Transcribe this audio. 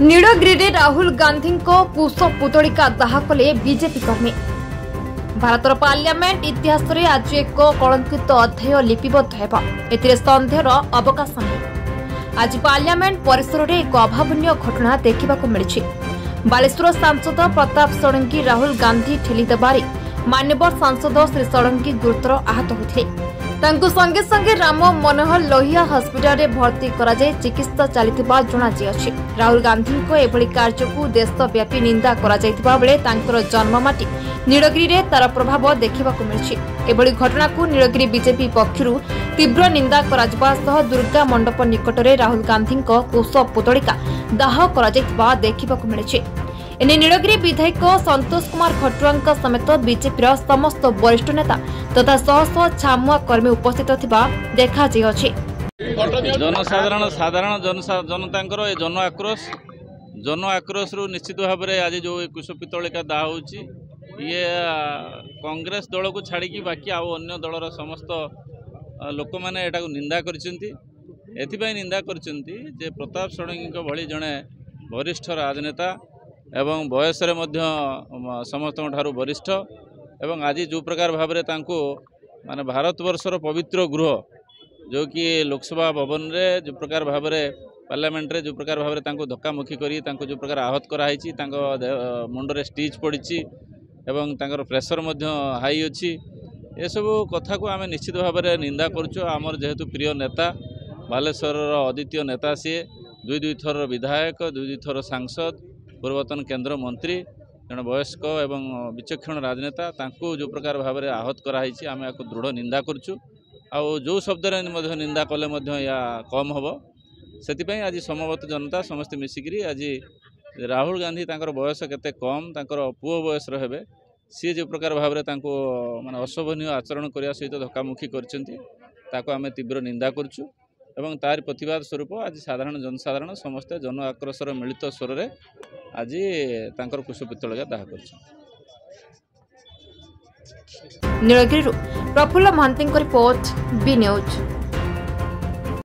नीलगिरी रे राहुल गांधी को कुश पुतलिका दाह कले बीजेपी कर्मी। भारतर पार्लियामेंट इतिहास रे आज एक कलंकित अध्याय लिपिबद्ध हेबा एथिरे संदेहर अवकाश नहीं। आज पार्लियामेंट परिसर रे एक अभावनीय घटना देखिबाकू मिलिछि। बालेश्वर सांसद प्रताप षडंगी राहुल गांधी ठेली देबारे मान्यवर सांसद श्री षडंगी गुरुतर आहत होते। तांको संगे संगे राम मनोहर लोहिया हॉस्पिटल रे भर्ती करा जाय चिकित्सा चलितबा जणा जियछि। राहुल गांधी को एभली कार्यकू देशव्यापी निंदा करा जायतिबा बेले तांकर जन्ममाटी नीलगिरी रे तार प्रभाव देखिबाकू मिलिछि। एभली घटना को नीलगिरी बीजेपी पक्षरु तीव्र निंदा करा जबा सह दुर्गा मंडप निकट रे राहुल गांधी को कुश पुतलिका दाह करा जायतिबा देखिबाकू मिलिछि। एने नीलगिरी विधायक संतोष कुमार खटुआ समेत बीजेपी समस्त वरिष्ठ नेता तथा शह शह छामुआ कर्मी उपस्थित थिबा देखा जायछि। जनता जन आक्रोश रु निश्चित भाव में आज जो कुश पितलिका दाह होची ये कांग्रेस दल को छाड़ी बाकी आउ अन्य दलर समस्त लोक मैंने एटा निंदा करछंती। एथिपाई निंदा करछंती जे प्रताप षडंगी भली जड़े वरिष्ठ राजनेता एवं बयस समस्त वरिष्ठ एवं आज जो प्रकार भाव में माने भारतवर्षर पवित्र गृह जो कि लोकसभा भवन रे जो प्रकार भाव में पार्लियामेंट रे जो प्रकार भाव में धक्कामुखी करी जो प्रकार आहत कराई मुंडरे स्टिच पड़ी एवं तांकर प्रेशर हाई अच्छी ये सब कथा को आम निश्चित भाव में निंदा करुँ। आमर जेहेतु प्रिय नेता बालेश्वर अद्वितीय नेता सी दुई थर विधायक दुई थर सांसद पूर्वतन केंद्र मंत्री जन वयस्क एवं विचक्षण राजनेता तांको जो प्रकार भाव में आहत कराई आम या दृढ़ निंदा करुँ। आउ जो शब्द निंदा कले या कम हम से आज समवत जनता समस्त मिसिकी आज राहुल गांधी तांकर बयस केते कम तांकर पुओ बयस हेबे सी जो प्रकार भाव में माने अशोभनीय आचरण करने सहित धक्कामुखी करछंती आम तीव्र निंदा करुँ। एवं तार प्रतिवाद स्वरूप आज साधारण जनसाधारण समस्ते जन आक्रोशर मिलित स्वर रे आज तांकर कुश पितलिका दाह कर। नीलगिरी प्रफुल्ल महांती रिपोर्ट बी न्यूज।